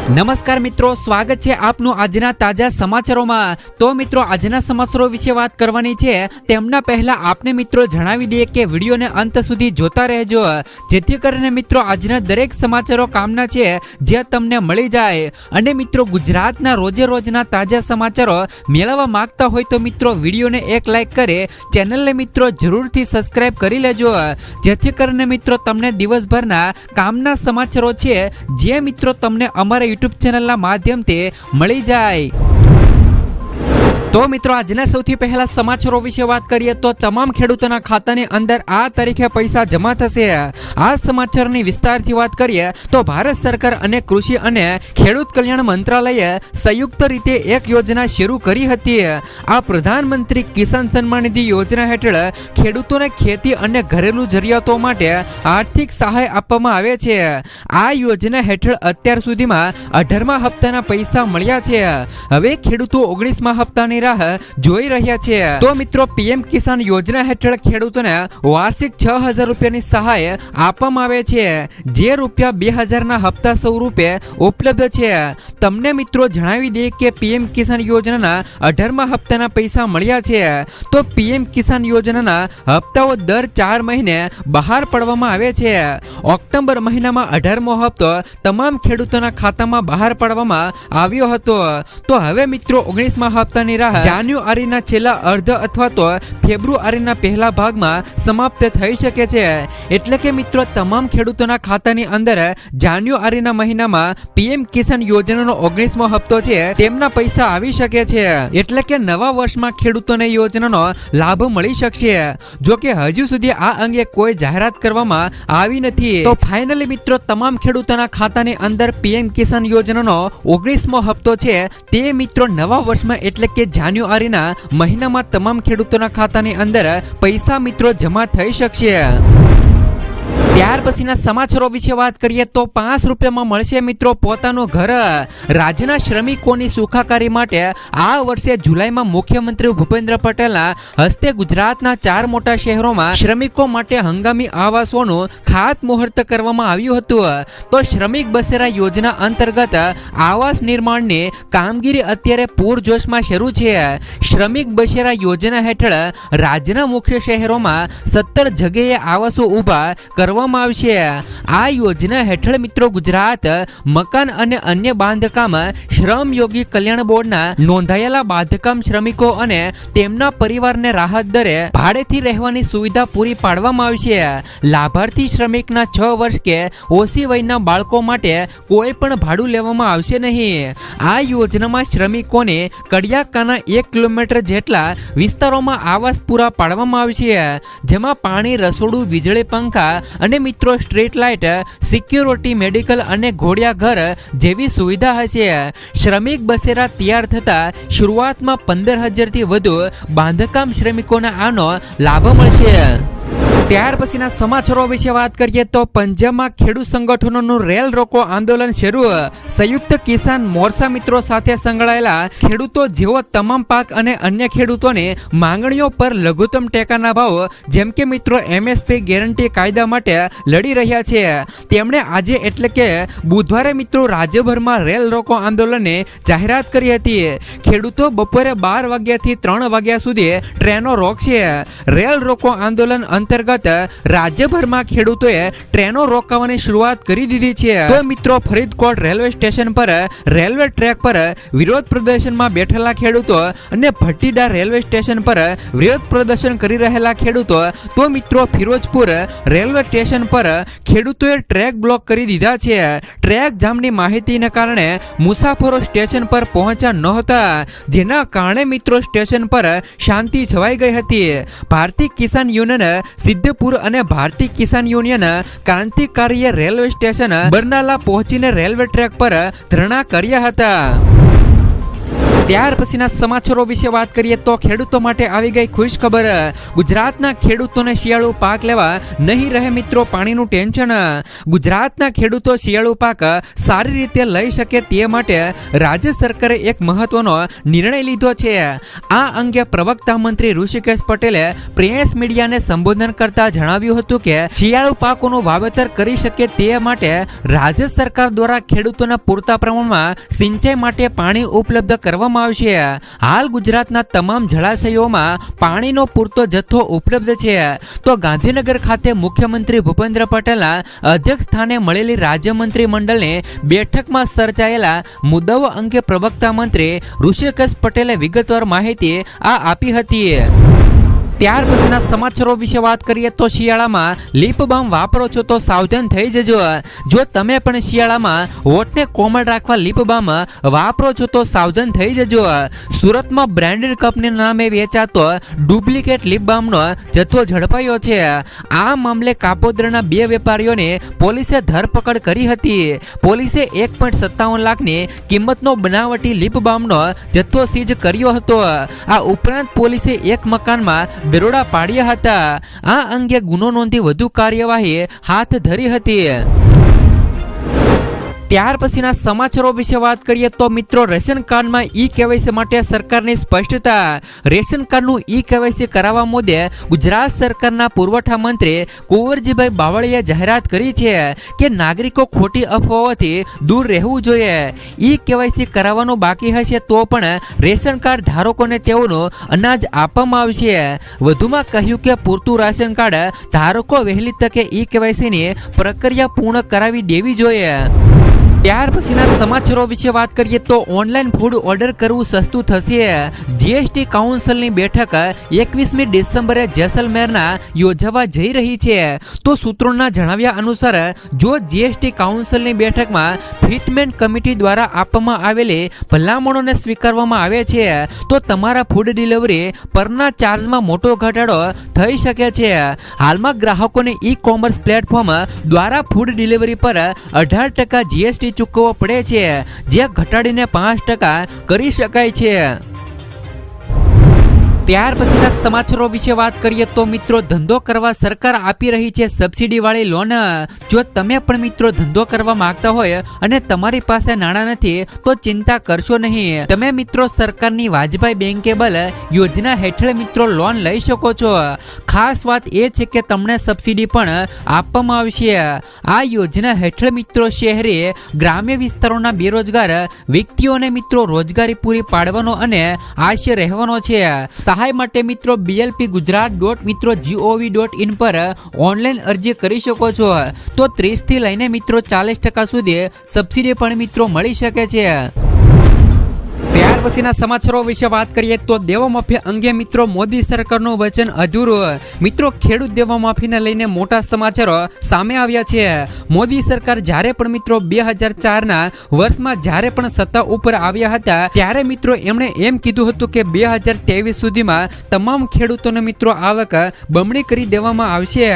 નમસ્કાર મિત્રો, સ્વાગત છે આપનું આજના તાજા સમાચારોમાં। તો મિત્રો આજના સમાચારો વિશે વાત કરવાની છે તેમના પહેલા આપને મિત્રો જણાવી દઈએ કે વિડીયોને અંત સુધી જોતા રહેજો, જેથી કરીને મિત્રો આજના દરેક સમાચારો કામના છે જે તમને મળી જાય। અને મિત્રો ગુજરાતના રોજે રોજના તાજા સમાચારો મેળવવા માંગતા હોય તો મિત્રો વિડીયોને એક લાઈક કરે, ચેનલને મિત્રો જરૂરથી સબસ્ક્રાઇબ કરી લેજો, જેથી કરીને મિત્રો તમને દિવસભરના કામના સમાચારો છે જે મિત્રો તમને અમારા યુટ્યુબ ચેનલના માધ્યમથી મળી જાય। તો મિત્રો આજના સૌથી પહેલા સમાચારો વિશે વાત કરીએ તો તમામ ખેડૂતોના ખાતાની અંદર આ તારીખે પૈસા જમા થશે। આ સમાચારની વિસ્તારથી વાત કરીએ તો ભારત સરકાર અને કૃષિ અને ખેડૂત કલ્યાણ મંત્રાલયે સંયુક્ત રીતે એક યોજના શરૂ કરી હતી। આ પ્રધાનમંત્રી કિસાન સન્માન નિધિ યોજના હેઠળ ખેડૂતોને ખેતી અને ઘરેલું જરૂરિયાતો માટે આર્થિક સહાય આપવામાં આવે છે। આ યોજના હેઠળ અત્યાર સુધીમાં 18મા હપ્તાના પૈસા મળ્યા છે। હવે ખેડૂતો 19મા હપ્તાની રાહ જોઈ રહ્યા છે। તો મિત્રો પીએમ કિસાન યોજના હેઠળ ખેડૂતોને વાર્ષિક 6000 રૂપિયાની સહાય આપવામાં આવે છે, જે રૂપિયા 2000 ના હપ્તા સ્વરૂપે ઉપલબ્ધ છે। તમને મિત્રો જણાવી દઈએ કે પીએમ કિસાન યોજનાના 18મા હપ્તાના પૈસા મળ્યા છે। તો પીએમ કિસાન યોજનાના હપ્તાઓ દર 4 મહિને બહાર પાડવામાં આવે છે। ઓક્ટોબર મહિનામાં 18મો હપ્તો તમામ ખેડૂતોના ખાતામાં બહાર પાડવામાં આવ્યો હતો। તો હવે મિત્રો 19મા હપ્તાની રાહ જાન્યુઆરીના છેલ્લા અર્ધ અથવા તો ફેબ્રુઆરીના પહેલા ભાગમાં સમાપ્ત થઈ શકે છે। એટલે કે મિત્રો તમામ ખેડૂતોના ખાતાની અંદર જાન્યુઆરીના મહિનામાં પીએમ કિસાન યોજનાનો 19મો હપ્તો છે તેમના પૈસા આવી શકે છે। એટલે કે નવા વર્ષમાં ખેડૂતોને યોજનાનો લાભ મળી શકશે। જો કે હજુ સુધી આ અંગે કોઈ જાહેરાત કરવામાં આવી નથી। તો ફાઇનલી મિત્રો તમામ ખેડૂતોના ખાતાની અંદર પીએમ કિસાન યોજનાનો 19મો હપ્તો છે તે મિત્રો નવા વર્ષમાં એટલે કે જાન્યુઆરીના મહિનામાં તમામ ખેડૂતોના ખાતાની અંદર પૈસા મિત્રો જમા થઈ શકશે। ત્યાર પછીના સમાચારો વિશે વાત કરીએ તો 5 રૂપિયામાં મળશે મિત્રો પોતાનું ઘર। રાજ્યના શ્રમિકોની સુખાકારી માટે આ વર્ષે જુલાઈમાં મુખ્યમંત્રી ભૂપેન્દ્ર પટેલના હસ્તે ગુજરાતના 4 મોટા શહેરોમાં શ્રમિકો માટે હંગામી આવાસોનું ખાતમુહૂર્ત કરવામાં આવ્યું હતું। તો શ્રમિક બસેરા યોજના અંતર્ગત આવાસ નિર્માણની કામગીરી અત્યારે પૂરજોશમાં શરૂ છે। શ્રમિક બસેરા યોજના હેઠળ રાજ્યના મુખ્ય શહેરોમાં 17 જગ્યાએ આવાસો ઊભા કરવામાં આવશે। આ યોજના હેઠળ મિત્રો ગુજરાત મકાન અને અન્ય બાંધકામ શ્રમયોગી કલ્યાણ બોર્ડના નોંધાયેલા બાંધકામ શ્રમિકો અને તેમના પરિવારને રાહત દરે ભાડેથી રહેવાની સુવિધા પૂરી પાડવામાં આવશે। લાભાર્થી શ્રમિકના 6 વર્ષ કે ઓછી વયના બાળકો માટે કોઈ પણ ભાડું લેવામાં આવશે નહીં। આ યોજનામાં શ્રમિકોને કડિયાકાના 1 કિલોમીટર જેટલા વિસ્તારોમાં આવાસ પૂરા પાડવામાં આવશે, જેમાં પાણી, રસોડું, વીજળી, પંખા અને મિત્રો સ્ટ્રીટ લાઇટ, સિક્યોરિટી, મેડિકલ અને ઘોડિયા ઘર જેવી સુવિધા હશે। શ્રમિક બસેરા તૈયાર થતા શરૂઆતમાં 15000 થી વધુ બાંધકામ શ્રમિકોને આનો લાભ મળશે। ત્યાર પછીના સમાચારો વિશે વાત કરીએ તો પંજાબમાં ખેડૂત સંગઠનોનું રેલ રોકો આંદોલન શરૂ। સંયુક્ત કિસાન મોરચા મિત્રો સાથે સંકળાયેલા ખેડૂતો જેઓ તમામ પાક અને અન્ય ખેડૂતોની માંગણીઓ પર લઘુત્તમ ટેકાના ભાવ જેમ કે મિત્રો એમએસપી ગેરંટી કાયદા માટે લડી રહ્યા છે, તેમણે આજે એટલે કે બુધવારે મિત્રો રાજ્યભરમાં રેલ રોકો આંદોલનની જાહેરાત કરી હતી। ખેડૂતો બપોરે 12 વાગ્યાથી 3 વાગ્યા સુધી ટ્રેનો રોકશે। રેલ રોકો આંદોલન અંતર્ગત રાજ્યભરમાં ખેડૂતોએ ટ્રેનો રોકાવાની શરૂઆત કરી દીધી છે। તો મિત્રો ફરીદકોટ રેલવે સ્ટેશન પર રેલવે ટ્રેક પર વિરોધ પ્રદર્શનમાં બેઠેલા ખેડૂતો અને ભટ્ટીડા રેલવે સ્ટેશન પર વિરોધ પ્રદર્શન કરી રહેલા ખેડૂતો, તો મિત્રો ફિરોજપુર રેલવે સ્ટેશન પર ખેડૂતોએ ટ્રેક બ્લોક કરી દીધા છે। ટ્રેક જામની માહિતીને કારણે મુસાફરો સ્ટેશન પર પહોંચ્યા નહોતા, જેના કારણે મિત્રો સ્ટેશન પર શાંતિ છવાઈ ગઈ હતી। ભારતીય કિસાન યુનિયન સિદ્ધપુર અને ભારતીય કિસાન યુનિયન ક્રાંતિકારીએ રેલવે સ્ટેશન બરનાલા પહોંચીને રેલવે ટ્રેક પર ધરણા કર્યા હતા। ત્યાર પછીના સમાચારો વિશે વાત કરીએ તો ખેડૂતો માટે આવી ગઈ ખુશ ખબર. ગુજરાતના ખેડૂતોને શિયાળુ પાક લેવા નહીં રહે મિત્રો પાણીનું ટેન્શન. ગુજરાતના ખેડૂતો શિયાળુ પાક સારી રીતે લઈ શકે તે માટે રાજ્ય સરકારે એક મહત્વનો નિર્ણય લીધો છે. આ અંગે પ્રવક્તા મંત્રી ઋષિકેશ પટેલે પ્રેસ મીડિયાને સંબોધન કરતા જણાવ્યું હતું કે શિયાળુ પાકોનું વાવેતર કરી શકે તે માટે રાજ્ય સરકાર દ્વારા ખેડૂતોને પૂરતા પ્રમાણમાં સિંચાઈ માટે પાણી ઉપલબ્ધ કરવામાં આવશે. હાલ ગુજરાતના તમામ જળાશયોમાં પાણીનો પૂરતો જથ્થો ઉપલબ્ધ છે. તો ગાંધીનગર ખાતે મુખ્યમંત્રી ભૂપેન્દ્ર પટેલના અધ્યક્ષ સ્થાને મળેલી રાજ્ય મંત્રીમંડળની બેઠકમાં સર્જાયેલા મુદ્દાઓ અંગે પ્રવક્તા મંત્રી ઋષિકેશ પટેલે વિગતવાર માહિતી આપી હતી. ત્યાર પછીના સમાચારો વિશે વાત કરીએ તો શિયાળામાં લિપ બામ વાપરો છો તો સાવધાન થઈ જજો. જો તમે પણ શિયાળામાં હોઠને કોમળ રાખવા લિપ બામ વાપરો છો તો સાવધાન થઈ જજો. સુરતમાં બ્રાન્ડેડ કંપની નામે વેચાતો ડુપ્લિકેટ લિપ બામનો જથ્થો ઝડપાયો છે. આ મામલે કાપોદ્રાના 2 વેપારીઓને પોલીસે ધરપકડ કરી હતી. પોલીસે 1.57 લાખની કિંમતનો બનાવટી લિપ બામનો જથ્થો સીઝ કર્યો હતો. આ ઉપરાંત પોલીસે એક મકાનમાં દરોડા પાડ્યા હતા. આ અંગે ગુનો નોંધી વધુ કાર્યવાહી હાથ ધરી હતી. ત્યાર પછીના સમાચારો વિશે વાત કરીએ તો મિત્રો રેશન કાર્ડમાં ઈ-કેવાયસી માટે સરકારની સ્પષ્ટતા. રેશન કાર્ડનું ઈ-કેવાયસી કરાવવા મુદ્દે ગુજરાત સરકારના પુરવઠા મંત્રી કુંવરજીભાઈ બાવળીએ જાહેરાત કરી છે કે નાગરિકો ખોટી અફવાઓથી દૂર રહેવું જોઈએ. ઈ-કેવાયસી કરાવવાનું બાકી હશે તો પણ રેશન કાર્ડ ધારકોને તેઓનું અનાજ આપવામાં આવશે. વધુમાં કહ્યું કે પૂરતું રાશન કાર્ડ ધારકો વહેલી તકે ઈ-કેવાયસીની પ્રક્રિયા પૂર્ણ કરાવી દેવી જોઈએ. ત્યાર પછીના સમાચારો વિશે વાત કરીએ તો ઓનલાઈન ફૂડ ઓર્ડર કરવું સસ્તું થશે. જીએસટી કાઉન્સિલની બેઠક 21મી ડિસેમ્બરે જેસલમેરના યોજાવા જઈ રહી છે. તો સૂત્રોના જણાવ્યા અનુસાર જો જીએસટી કાઉન્સિલની બેઠકમાં ફિટમેન્ટ કમિટી દ્વારા આપવામાં આવેલી ભલામણોને સ્વીકારવામાં આવે છે તો તમારા ફૂડ ડિલિવરી પરના ચાર્જમાં મોટો ઘટાડો થઈ શકે છે. હાલમાં ગ્રાહકોને ઈ કોમર્સ પ્લેટફોર્મ દ્વારા ફૂડ ડિલિવરી પર 18% જીએસટી ચૂકવવો પડે છે, જે ઘટાડીને 5% કરી શકાય છે. ત્યાર પછીના સમાચારો વિશે વાત કરીએ તો મિત્રો ધંધો કરવા સરકાર આપી રહી છે સબસિડી વાળી લોન. જો તમે પણ મિત્રો ધંધો કરવા માંગતા હોય અને તમારી પાસે નાણાં નથી તો ચિંતા કરશો નહીં. તમે મિત્રો સરકારની વાજપાઈ બેંકેબલ યોજના હેઠળ મિત્રો લોન લઈ શકો છો. ખાસ વાત એ છે કે તમને સબસિડી પણ આપવામાં આવશે. આ યોજના હેઠળ મિત્રો શહેરી ગ્રામ્ય વિસ્તારોના બેરોજગાર વ્યક્તિઓને મિત્રો રોજગારી પૂરી પાડવાનો અને આશ્રય રહેવાનો છે. સહાય માટે મિત્રો blpgujarat.gov.in પર ઓનલાઈન અરજી કરી શકો છો. તો 30 થી લઈને મિત્રો 40% સુધી સબસિડી પણ મિત્રો મળી શકે છે. ત્યાર પછીના સમાચારો વિશે વાત કરીએ તો દેવામાફી અંગે મિત્રો મોદી સરકારનું વચન અધૂરું. મિત્રો ખેડૂત દેવામાફીને લઈને મોટા સમાચારો સામે આવ્યા છે. મોદી સરકાર જ્યારે પણ મિત્રો 2004ના વર્ષમાં જ્યારે પણ સત્તા ઉપર આવ્યા હતા ત્યારે મિત્રો એમણે એમ કીધું હતું કે 2023 સુધીમાં તમામ ખેડૂતોને મિત્રો આવક બમણી કરી દેવામાં આવશે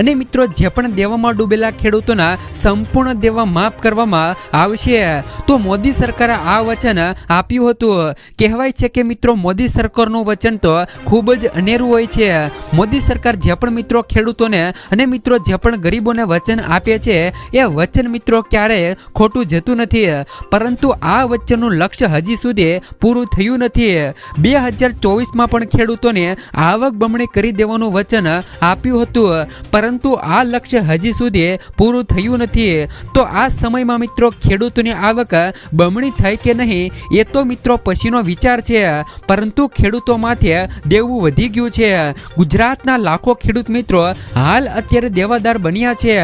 અને મિત્રો જે પણ દેવામાં ડૂબેલા ખેડૂતોના સંપૂર્ણ દેવા માફ કરવામાં આવશે. તો મોદી સરકારે આ વચન આપ્યું હતું. કહેવાય છે કે મિત્રો મોદી સરકારનું વચન તો ખૂબ જ અનેરું હોય છે. મોદી સરકાર જે પણ મિત્રો ખેડૂતોને અને મિત્રો જે પણ ગરીબોને વચન આપે છે એ વચન મિત્રો ક્યારેય ખોટું જતું નથી. પરંતુ આ વચનનું લક્ષ્ય હજી સુધી પૂરું થયું નથી. 2024માં પણ ખેડૂતોને આવક બમણી કરી દેવાનું વચન આપ્યું હતું, પરંતુ આ લક્ષ્ય હજી સુધી પૂરું થયું નથી. તો આ સમયમાં મિત્રો ખેડૂતોની આવક બમણી થાય કે નહીં એ તો મિત્રો પછીનો વિચાર છે, પરંતુ ખેડૂતો માથે દેવું વધી ગયું છે. ગુજરાતના લાખો ખેડૂત મિત્રો હાલ અત્યારે દેવાદાર બન્યા છે.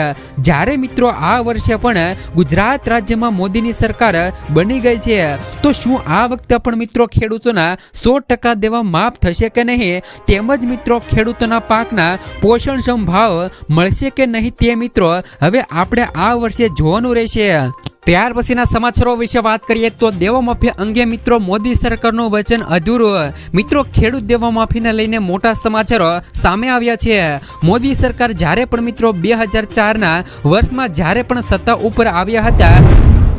જ્યારે મિત્રો આ વર્ષે પણ ગુજરાત રાજ્યમાં મોદીની સરકાર બની ગઈ છે તો શું આ વખતે પણ મિત્રો ખેડૂતોના 100% દેવા માફ થશે કે નહીં, તેમજ મિત્રો ખેડૂતોના પાકના પોષણક્ષમ ભાવ મળશે કે નહીં તે મિત્રો હવે આપણે આ વર્ષે જોવાનું રહેશે. ત્યાર પછીના સમાચારો વિશે વાત કરીએ તો દેવામાફી અંગે મિત્રો મોદી સરકારનું વચન અધૂરું. મિત્રો ખેડૂત દેવામાફીને લઈને મોટા સમાચારો સામે આવ્યા છે. મોદી સરકાર જ્યારે પણ મિત્રો 2004ના વર્ષમાં જ્યારે પણ સત્તા ઉપર આવ્યા હતા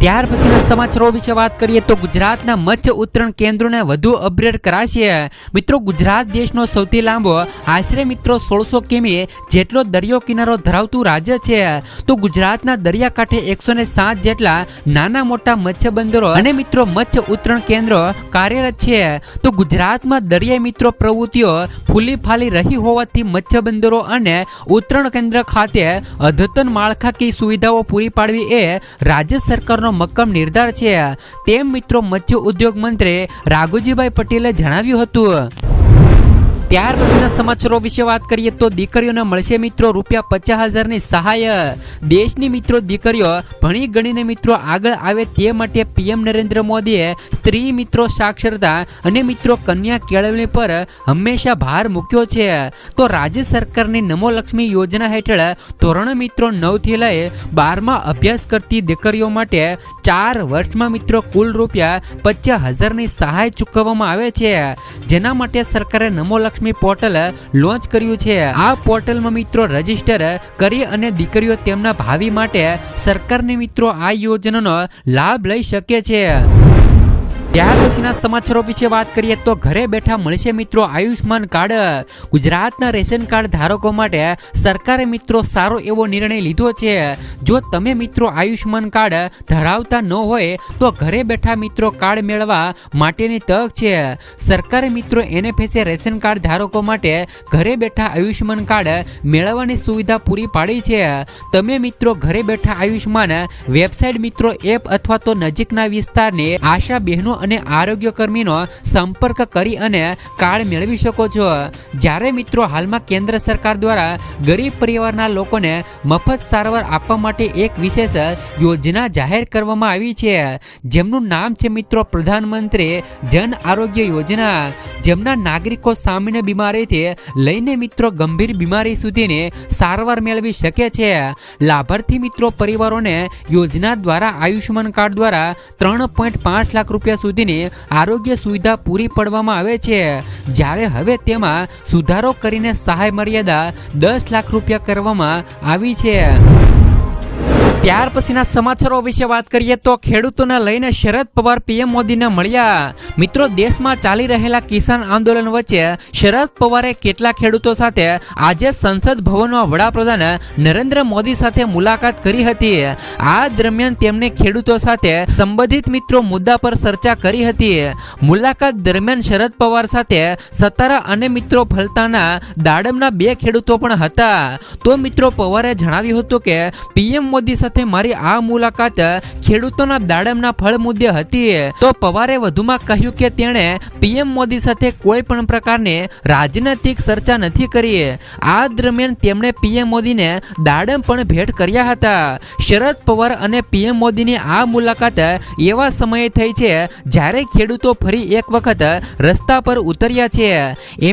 ત્યાર પછીના સમાચારો વિશે વાત કરીએ તો ગુજરાતના મત્સ્ય ઉત્તરણ કેન્દ્રોને વધુ અપગ્રેડ કરાશે. મિત્રો, ગુજરાત દેશનો સૌથી લાંબો આશરે મિત્રો 1600 કિમી જેટલો દરિયો કિનારો ધરાવતું રાજ્ય છે. તો ગુજરાતના દરિયાકાંઠે 107 જેટલા નાના મોટા મત્સ્ય બંદરો અને મિત્રો મત્સ્ય ઉત્તરણ કેન્દ્રો કાર્યરત છે. તો ગુજરાતમાં દરિયાઈ મિત્રો પ્રવૃત્તિઓ ફૂલી ફાલી રહી હોવાથી મત્સ્ય બંદરો અને ઉત્તરણ કેન્દ્ર ખાતે અદ્યતન માળખાકીય સુવિધાઓ પૂરી પાડવી એ રાજ્ય સરકારનો મક્કમ નિર્ધાર છે, તેમ મિત્રો મત્સ્ય ઉદ્યોગ મંત્રી રાઘુજીભાઈ પટેલે જણાવ્યું હતું. ત્યાર પછીના સમાચારો વિશે વાત કરીએ તો દીકરીઓને મળશે મિત્રો ₹50,000ની સહાય. દેશની મિત્રો દીકરીઓ ભણી ગણીને મિત્રો આગળ આવે તે માટે પીએમ નરેન્દ્ર મોદીએ સ્ત્રી મિત્રો સાક્ષરતા અને મિત્રો કન્યા કેળવણી પર હંમેશા ભાર મૂક્યો છે. તો રાજ્ય સરકારની નમો લક્ષ્મી યોજના હેઠળ ધોરણ મિત્રો 9 થી લઈ 12માં અભ્યાસ કરતી દીકરીઓ માટે 4 વર્ષમાં મિત્રો કુલ ₹50,000ની સહાય ચૂકવવામાં આવે છે, જેના માટે સરકારે નમો લક્ષ્મી પોર્ટલ લોન્ચ કર્યું છે. આ પોર્ટલમાં મિત્રો રજીસ્ટર કરી અને દીકરીઓ તેમના ભાવિ માટે સરકારની મિત્રો આ યોજનાનો લાભ લઈ શકે છે. ત્યાર પછીના સમાચારો વિશે વાત કરીએ તો ઘરે બેઠા મળશે મિત્રો આયુષ્માન કાર્ડ. ગુજરાતના રેશન કાર્ડ ધારકો માટે સરકારે મિત્રો સારો એવો નિર્ણય લીધો છે. જો તમે મિત્રો આયુષ્માન કાર્ડ ધરાવતા ન હોય તો ઘરે બેઠા મિત્રો કાર્ડ મેળવવા માટેની તક છે. સરકારે મિત્રો NFSA રેશન કાર્ડ ધારકો માટે ઘરે બેઠા આયુષ્માન કાર્ડ મેળવવાની સુવિધા પૂરી પાડી છે. તમે મિત્રો ઘરે બેઠા આયુષ્માન વેબસાઇટ મિત્રો એપ અથવા તો નજીકના વિસ્તારની આશા બહેનો અને આરોગ્ય કર્મીનો સંપર્ક કરી અને કાર્ડ મેળવી શકો છો. જ્યારે મિત્રો હાલમાં કેન્દ્ર સરકાર દ્વારા ગરીબ પરિવારના લોકોને મફત સારવાર આપવા માટે એક વિશેષ યોજના જાહેર કરવામાં આવી છે, જેમનું નામ છે મિત્રો પ્રધાનમંત્રી જન આરોગ્ય યોજના. જેમના નાગરિકો સામાન્ય બીમારીથી લઈને મિત્રો ગંભીર બીમારી સુધીની સારવાર મેળવી શકે છે. લાભાર્થી મિત્રો પરિવારોને યોજના દ્વારા આયુષ્માન કાર્ડ દ્વારા 3.5 લાખ રૂપિયા સુધીની આરોગ્ય સુવિધા પૂરી પાડવામાં આવે છે. જ્યારે હવે તેમાં સુધારો કરીને સહાય મર્યાદા 10 લાખ રૂપિયા કરવામાં આવી છે. ત્યાર પછીના સમાચારો વિશે વાત કરીએ તો ખેડૂતોને લઈને શરદ પવાર પીએમ મોદીને મળ્યા. મિત્રો, દેશમાં ચાલી રહેલા કિસાન આંદોલન વચ્ચે શરદ પવારે કેટલાક ખેડૂતો સાથે આજે સંસદ ભવનમાં વડાપ્રધાન નરેન્દ્ર મોદી સાથે મુલાકાત કરી હતી. આ દરમિયાન તેમણે ખેડૂતો સાથે સંબંધિત મિત્રો મુદ્દા પર ચર્ચા કરી હતી. મુલાકાત દરમિયાન શરદ પવાર સાથે સતારા અને મિત્રો ફલતાના દાડમના 2 ખેડૂતો પણ હતા. તો મિત્રો પવારે જણાવ્યું હતું કે પીએમ મોદી સાથે મારી આ મુલાકાત ખેડૂતોના દાડમના ફળ મુદ્દે હતી. તો પવારે વધુમાં કહ્યું કે તેણે પીએમ મોદી સાથે કોઈ પણ પ્રકારની રાજનૈતિક ચર્ચા નથી કરી. આ દરમિયાન તેમણે પીએમ મોદીને દાડમ પણ ભેટ કર્યા હતા. શરદ પવાર અને પીએમ મોદીની આ મુલાકાત એવા સમયે થઈ છે જ્યારે ખેડૂતો ફરી એક વખત રસ્તા પર ઉતર્યા છે.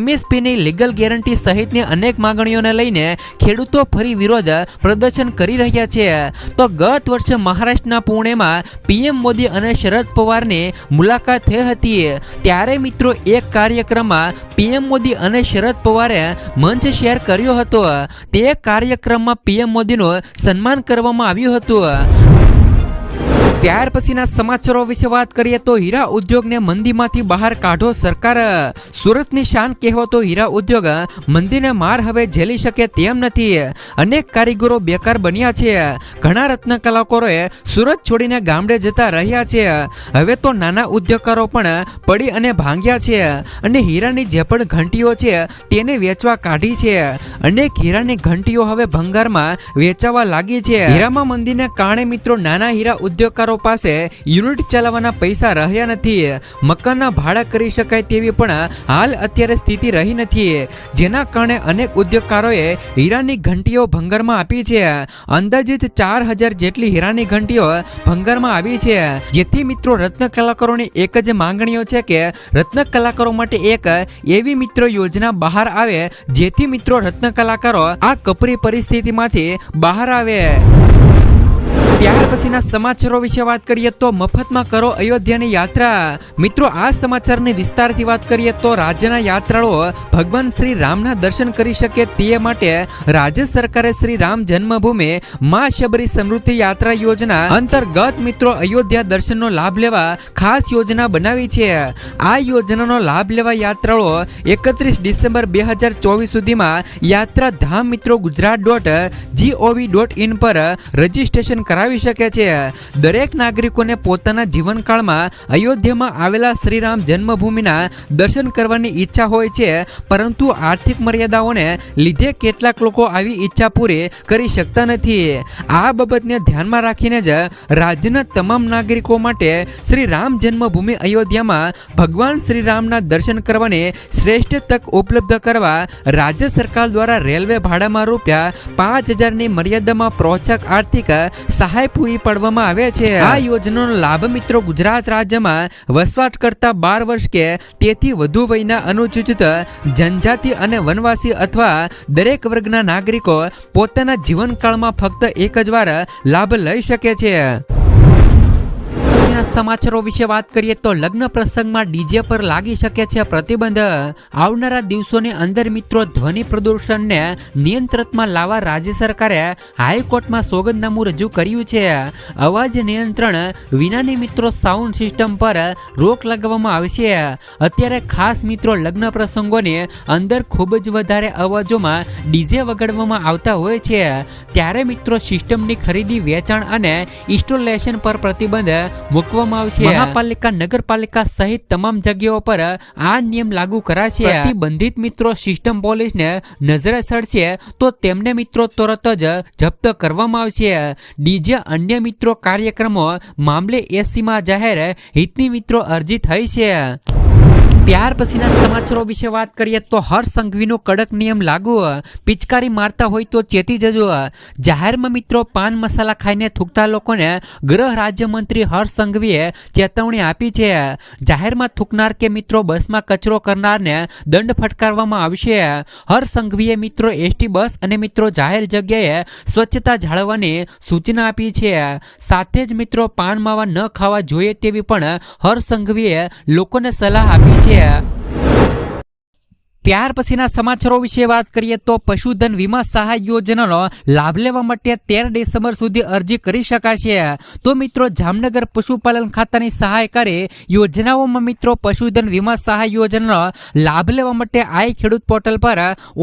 MSPની લીગલ ગેરંટી સહિતની અનેક માંગણીઓને લઈને ખેડૂતો ફરી વિરોધ પ્રદર્શન કરી રહ્યા છે. તો ગત વર્ષે મહારાષ્ટ્રના પુણેમાં પીએમ મોદી અને શરદ પવારની મુલાકાત થઈ હતી. ત્યારે મિત્રો એક કાર્યક્રમમાં પીએમ મોદી અને શરદ પવારે મંચ શેર કર્યો હતો. તે કાર્યક્રમમાં પીએમ મોદીનું સન્માન કરવામાં આવ્યું હતું. ત્યાર પછીના સમાચારો વિશે વાત કરીએ તો હીરા ઉદ્યોગને મંદીમાંથી બહાર કાઢો સરકાર. સુરતની શાન કહેવાતો હીરા ઉદ્યોગ મંદીને માર હવે ઝેલી શકે તેમ નથી. અનેક કારીગરો બેકાર બન્યા છે. ઘણા રત્ન કલાકારોએ સુરત છોડીને ગામડે જતા રહ્યા છે. હવે તો નાના ઉદ્યોગકારો પણ પડી અને ભાંગ્યા છે અને હીરાની જે પણ ઘંટીઓ છે તેને વેચવા કાઢી છે. અનેક હીરાની ઘંટીઓ હવે ભંગારમાં વેચાવા લાગી છે. હીરામાં મંદીને કારણે મિત્રો નાના હીરા ઉદ્યોગકારો પાસે યુનિટ ચલાવવાના પૈસા રહ્યા નથી. મકાનના ભાડા કરી શકાય તેવી પણ હાલ અત્યારે સ્થિતિ રહી નથી, જેના કારણે અનેક ઉદ્યોગકારોએ હીરાની ઘંટીઓ ભંગારમાં આપી છે. અંદાજિત 4000 જેટલી હીરાની ઘંટીઓ ભંગારમાં આવી છે. જેથી મિત્રો રત્ન કલાકારોની એક જ માંગણીઓ છે કે રત્ન કલાકારો માટે એક એવી મિત્રો યોજના બહાર આવે જેથી મિત્રો રત્ન કલાકારો આ કપરી પરિસ્થિતિમાંથી બહાર આવે. ત્યાર પછીના સમાચારો વિશે વાત કરીએ તો મફતમાં કરો અયોધ્યાની યાત્રા. મિત્રો આ સમાચારની વિસ્તારથી વાત કરીએ તો રાજ્યના યાત્રાળુઓ ભગવાન શ્રી રામના દર્શન કરી શકે તે માટે રાજ્ય સરકારે શ્રી રામ જન્મભૂમિ મા શબરી સમૃદ્ધિ યાત્રા યોજના અંતર્ગત મિત્રો અયોધ્યા દર્શનનો લાભ લેવા ખાસ યોજના બનાવી છે. આ યોજનાનો લાભ લેવા યાત્રાળુઓ 31 ડિસેમ્બર 2024 સુધીમાં યાત્રાધામ મિત્રો gujarat.gov.in પર રજીસ્ટ્રેશન કરાવી શકે છે. દરેક નાગરિકોને પોતાના જીવનકાળમાં અયોધ્યામાં આવેલા શ્રીરામ જન્મભૂમિના દર્શન કરવાની ઈચ્છા હોય છે, પરંતુ આર્થિક મર્યાદાઓને લીધે કેટલાક લોકો આવી ઈચ્છા પૂરી કરી શકતા નથી. આ બાબતને ધ્યાનમાં રાખીને જ રાજ્યના તમામ નાગરિકો માટે શ્રી રામ જન્મભૂમિ અયોધ્યામાં ભગવાન શ્રીરામના દર્શન કરવાની શ્રેષ્ઠ તક ઉપલબ્ધ કરવા રાજ્ય સરકાર દ્વારા રેલવે ભાડામાં ₹5000ની મર્યાદામાં પ્રોત્સાહક આર્થિક સહાય પૂરી પાડવામાં આવે છે. આ યોજનાનો લાભ મિત્રો ગુજરાત રાજ્યમાં વસવાટ કરતા 12 વર્ષ કે તેથી વધુ વયના અનુસૂચિત જનજાતિ અને વનવાસી અથવા દરેક વર્ગના નાગરિકો પોતાના જીવનકાળમાં ફક્ત એક જ વાર લાભ લઈ શકે છે. સમાચારો વિશે વાત કરીએ તો લગ્ન પ્રસંગમાં ડીજે પર લાગી શકે છે પ્રતિબંધ. આવનારા દિવસોની અંદર મિત્રો ધ્વનિ પ્રદૂષણને નિયંત્રણમાં લાવવા રાજ્ય સરકારે હાઈકોર્ટમાં સોગંદનામું રજૂ કર્યું છે. અવાજ નિયંત્રણ વિનાની મિત્રો સાઉન્ડ સિસ્ટમ પર રોક લગાવવામાં આવશે. અત્યારે ખાસ મિત્રો લગ્ન પ્રસંગોની અંદર ખૂબ જ વધારે અવાજોમાં ડીજે વગાડવામાં આવતા હોય છે, ત્યારે મિત્રો સિસ્ટમની ખરીદી, વેચાણ અને ઇન્સ્ટોલેશન પર પ્રતિબંધ મૂકવામાં આવશે. મહાપાલિકા, નગરપાલિકા સહિત તમામ જગ્યાઓ પર આ નિયમ લાગુ કરાશે. પ્રતિબંધિત મિત્રો સિસ્ટમ પોલીસને નજરે ચડશે તો તેમને મિત્રો તરત જ જપ્ત કરવામાં આવશે. ડીજે અન્ય મિત્રો કાર્યક્રમો મામલે એસસીમાં જાહેર હિતની મિત્રો અરજી થઈ છે. ત્યાર પછીના સમાચારો વિશે વાત કરીએ તો હર્ષ સંઘવીનો કડક નિયમ લાગુ. પિચકારી મારતા હોય તો ચેતી જજો. જાહેરમાં મિત્રો પાન મસાલા ખાઈને થૂકતા લોકોને ગૃહ રાજ્યમંત્રી હર્ષ સંઘવીએ ચેતવણી આપી છે. જાહેરમાં થૂકનાર કે મિત્રો બસમાં કચરો કરનારને દંડ ફટકારવામાં આવશે. હર્ષ સંઘવીએ મિત્રો એસટી બસ અને મિત્રો જાહેર જગ્યાએ સ્વચ્છતા જાળવવાની સૂચના આપી છે. સાથે જ મિત્રો પાન માવા ન ખાવા જોઈએ તેવી પણ હર્ષ સંઘવીએ લોકોને સલાહ આપી છે. ત્યાર પછીના સમાચારો વિશે વાત કરીએ તો પશુધન વીમા સહાય યોજનાનો લાભ લેવા માટે 13 ડિસેમ્બર સુધી અરજી કરી શકાશે. તો મિત્રો જામનગર પશુપાલન ખાતાની સહાયકારી યોજનાઓમાં મિત્રો પશુધન વીમા સહાય યોજનાનો લાભ લેવા માટે આઈ ખેડૂત પોર્ટલ પર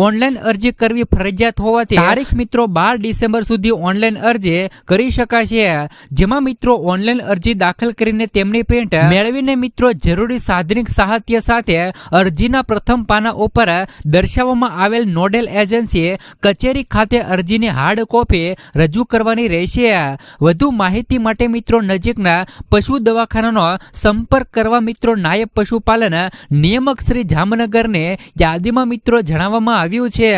ઓનલાઈન અરજી કરવી ફરજિયાત હોવાથી તારીખ મિત્રો 12 ડિસેમ્બર સુધી ઓનલાઈન અરજી કરી શકાશે. જેમાં મિત્રો ઓનલાઈન અરજી દાખલ કરીને તેમની પ્રિન્ટ મેળવીને મિત્રો જરૂરી સાધનિક સાહિત્ય સાથે અરજીના પ્રથમ પાના પર દર્શાવવામાં આવેલ નોડેલ એજન્સી કચેરી ખાતે અરજીની હાર્ડ કોપી રજૂ કરવાની રહેશે. વધુ માહિતી માટે મિત્રો નજીકના પશુ દવાખાનાનો સંપર્ક કરવા મિત્રો નાયબ પશુપાલન નિયામક શ્રી જામનગરની યાદીમાં મિત્રો જણાવવામાં આવ્યું છે.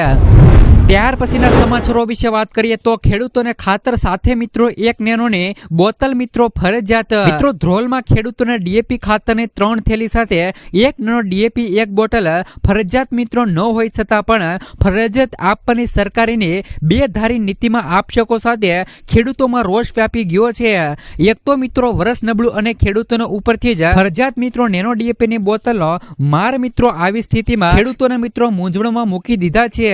ત્યાર પછીના સમાચારો વિશે વાત કરીએ તો ખેડૂતોને ખાતર સાથે મિત્રો એક નેનોની બોતલ મિત્રો ફરજિયાત. મિત્રો ધ્રોલમાં ખેડૂતોને ડીએપી ખાતરની 3 થેલી સાથે એક નેનો ડીએપી એક બોટલ ફરજિયાત મિત્રો ન હોય છતાં પણ ફરજિયાત આપવાની સરકારની બે ધારી નીતિમાં આક્ષેપો સાથે ખેડૂતોમાં રોષ વ્યાપી ગયો છે. એક તો મિત્રો વરસ નબળું અને ખેડૂતોને ઉપરથી જ ફરજિયાત મિત્રો નેનો ડીએપીની બોતલનો માર મિત્રો આવી સ્થિતિમાં ખેડૂતોને મિત્રો મૂંઝવણમાં મૂકી દીધા છે.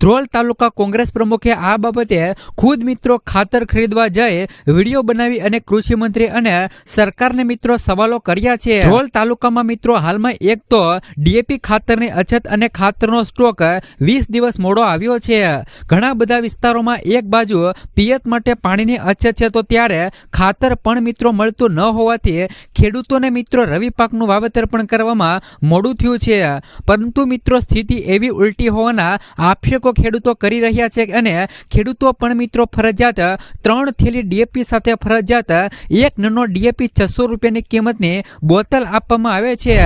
ધ્રોલ તાલુકા કોંગ્રેસ પ્રમુખે આ બાબતે ખુદ મિત્રો ખાતર ખરીદવા જઈ વિડીયો બનાવી અને કૃષિ મંત્રી અને સરકારને મિત્રો સવાલો કર્યા છે. ધ્રોલ તાલુકામાં મિત્રો હાલમાં એક તો ડીએપી ખાતરની અછત અને ખાતરનો સ્ટોક 20 દિવસ મોડો આવ્યો છે. ઘણા બધા વિસ્તારોમાં એક બાજુ પિયત માટે પાણીની અછત છે તો ત્યારે ખાતર પણ મિત્રો મળતું ન હોવાથી ખેડૂતોને મિત્રો રવિ પાકનું વાવેતર પણ કરવામાં મોડું થયું છે. પરંતુ મિત્રો સ્થિતિ એવી ઉલટી હોવાના આક્ષેપો ખેડૂતો કરી રહ્યા છે અને ખેડૂતો પણ મિત્રો ફરજિયાત 3 થેલી ડીએપી સાથે ફરજિયાત એક નેનો ડીએપી 600 રૂપિયાની કિંમતની બોતલ આપવામાં આવે છે.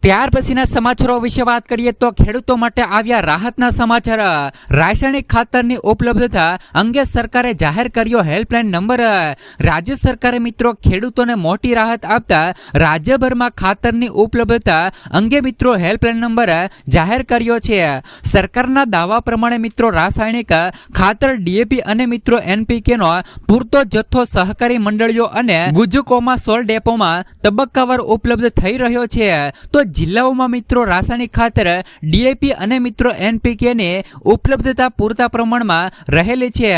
ત્યાર પછીના સમાચારો વિશે વાત કરીએ તો ખેડૂતો માટે આવ્યા રાહતના સમાચાર। રાસાયણિક ખાતરની ઉપલબ્ધતા અંગે સરકારે જાહેર કર્યો હેલ્પલાઇન નંબર। રાજ્ય સરકારે મિત્રો ખેડૂતોને મોટી રાહત આપતા રાજ્યભરમાં ખાતરની ઉપલબ્ધતા અંગે મિત્રો હેલ્પલાઇન નંબર જાહેર કર્યો છે। સરકારના દાવા પ્રમાણે મિત્રો રાસાયણિક ખાતર ડીએપી અને મિત્રો એનપીકે નો પૂરતો જથ્થો સહકારી મંડળીઓ અને ગુજકોમાં સોલ ડેપોમાં તબક્કાવાર ઉપલબ્ધ થઈ રહ્યો છે। તો જિલ્લાઓમાં મિત્રો રાસાયણિક ખાતર ડીએપી અને મિત્રો એનપીકે ની ઉપલબ્ધતા પૂરતા પ્રમાણમાં રહેલી છે।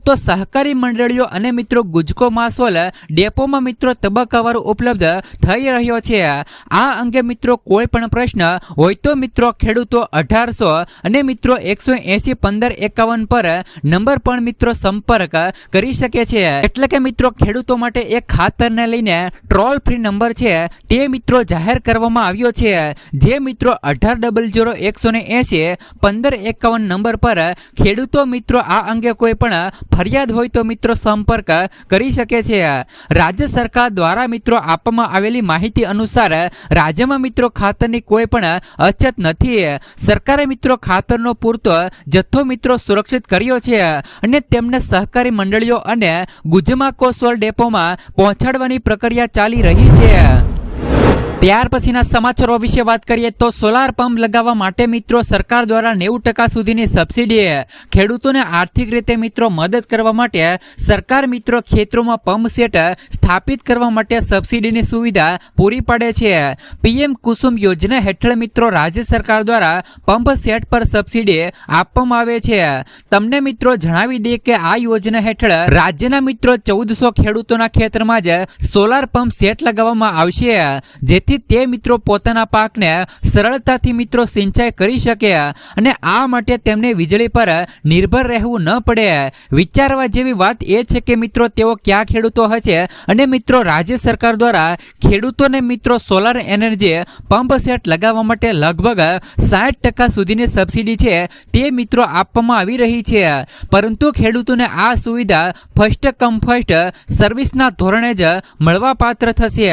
તો સહકારી મંડળીઓ અને મિત્રો ગુજકો માસોલ ડેપોમાં મિત્રો તબક્કાવાર ઉપલબ્ધ થઈ રહ્યો છે। આ અંગે મિત્રો કોઈ પણ પ્રશ્ન હોય તો મિત્રો ખેડૂતો 1800 અને મિત્રો 180 1551 પર નંબર પણ મિત્રો સંપર્ક કરી શકે છે। એટલે કે મિત્રો ખેડૂતો માટે એક ખાતરને લઈને ટોલ ફ્રી નંબર છે તે મિત્રો જાહેર કરવામાં આવ્યો છે। જે મિત્રો 1800 180 1551 નંબર પર ખેડૂતો મિત્રો આ અંગે કોઈ પણ ફરિયાદ હોય તો મિત્રો સંપર્ક કરી શકે છે। રાજ્ય સરકાર દ્વારા મિત્રો આપવામાં આવેલી માહિતી અનુસાર રાજ્યમાં મિત્રો ખાતરની કોઈ પણ અછત નથી। સરકારે મિત્રો ખાતરનો પૂરતો જથ્થો મિત્રો સુરક્ષિત કર્યો છે અને તેમને સહકારી મંડળીઓ અને ગુજમાકો સોલ ડેપોમાં પહોંચાડવાની પ્રક્રિયા ચાલી રહી છે। ત્યાર પછીના સમાચારો વિશે વાત કરીએ તો સોલાર પંપ લગાવવા માટે મિત્રો સરકાર દ્વારા 90% સુધીની સબસિડી। ખેડૂતોને આર્થિક રીતે મિત્રો મદદ કરવા માટે સરકાર મિત્રો ખેતરોમાં પંપ સેટ સ્થાપિત કરવા માટે સબસિડીની સુવિધા પૂરી પાડે છે। પીએમ કુસુમ યોજના હેઠળ મિત્રો રાજ્ય સરકાર દ્વારા પંપ સેટ પર સબસિડી આપવામાં આવે છે। તમને મિત્રો જણાવી દઈએ કે આ યોજના હેઠળ રાજ્યના મિત્રો 1400 ખેડૂતોના ખેતરમાં જ સોલાર પંપ સેટ લગાવવામાં આવશે, જેથી તે મિત્રો પોતાના પાકને સરળતાથી મિત્રો સિંચાઈ કરી શકે અને આ માટે તેમને વીજળી પર નિર્ભર રહેવું ન પડે। વિચારવા જેવી વાત એ છે કે મિત્રો તેઓ કયા ખેડૂતો હશે અને મિત્રો રાજ્ય સરકાર દ્વારા ખેડૂતોને મિત્રો સોલાર એનર્જી પંપ સેટ લગાવવા માટે લગભગ 60% સુધીની સબસિડી છે તે મિત્રો આપવામાં આવી રહી છે। પરંતુ ખેડૂતોને આ સુવિધા ફર્સ્ટ કમ ફર્સ્ટ સર્વિસના ધોરણે જ મળવાપાત્ર થશે।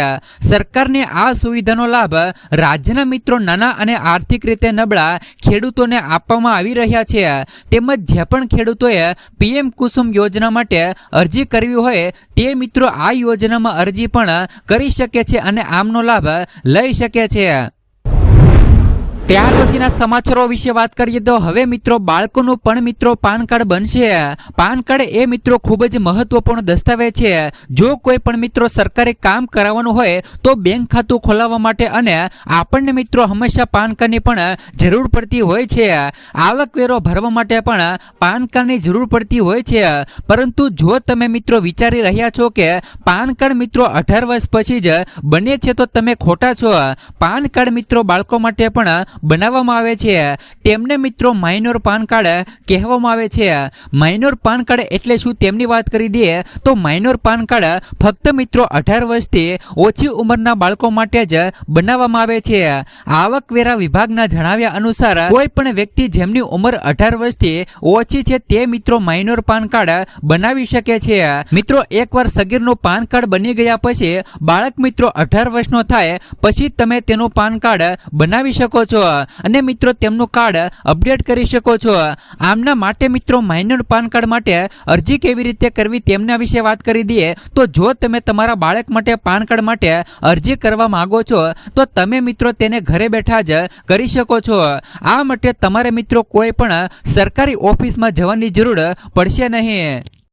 સરકારની આ સુવિધાનો લાભ રાજ્યના મિત્રો નાના અને આર્થિક રીતે નબળા ખેડૂતોને આપવામાં આવી રહ્યા છે। તેમજ જે પણ ખેડૂતોએ પીએમ કુસુમ યોજના માટે અરજી કરવી હોય તે મિત્રો આ યોજનામાં અરજી પણ કરી શકે છે અને આમનો લાભ લઈ શકે છે। ત્યાર પછીના સમાચારો વિશે વાત કરીએ તો હવે મિત્રો બાળકોનું પણ મિત્રો પાન કાર્ડ બનશે। પાન કાર્ડ એ મિત્રો ખૂબ જ મહત્વપૂર્ણ દસ્તાવેજ છે। જો કોઈ પણ મિત્રો સરકારી કામ કરાવવાનું હોય તો બેંક ખાતું ખોલાવવા માટે અને આપણને મિત્રો હંમેશા પાન કાર્ડની પણ જરૂર પડતી હોય છે। આવકવેરો ભરવા માટે પણ પાન કાર્ડની જરૂર પડતી હોય છે। પરંતુ જો તમે મિત્રો વિચારી રહ્યા છો કે પાન કાર્ડ મિત્રો 18 વર્ષ પછી જ બને છે તો તમે ખોટા છો। પાન કાર્ડ મિત્રો બાળકો માટે પણ બનાવવામાં આવે છે, તેમને મિત્રો માઇનોર પાન કાર્ડ કહેવામાં આવે છે। માઇનોર પાન કાર્ડ એટલે શું તેમની વાત કરી દઈએ તો માઇનોર પાન કાર્ડ ફક્ત મિત્રો 18 વર્ષથી ઓછી ઉંમરના બાળકો માટે જ બનાવવામાં આવે છે। આવકવેરા વિભાગના જણાવ્યા અનુસાર કોઈ પણ વ્યક્તિ જેમની ઉંમર 18 વર્ષથી ઓછી છે તે મિત્રો માઇનોર પાન કાર્ડ બનાવી શકે છે। મિત્રો એકવાર સગીરનું પાન કાર્ડ બની ગયા પછી બાળક મિત્રો 18 વર્ષનો થાય પછી તમે તેનું પાન કાર્ડ બનાવી શકો છો અને મિત્રો તેમનું કાર્ડ અપડેટ કરી શકો છો। આમના માટે મિત્રો માઇનોર પાન કાર્ડ માટે અરજી કેવી રીતે કરવી તેમના વિશે વાત કરી દઈએ તો જો તમે તમારા બાળક માટે પાન કાર્ડ માટે અરજી કરવા માંગો છો તો તમે મિત્રો તેને ઘરે બેઠા જ કરી શકો છો। આ માટે તમારે મિત્રો કોઈ પણ સરકારી ઓફિસમાં જવાની જરૂર પડશે નહીં।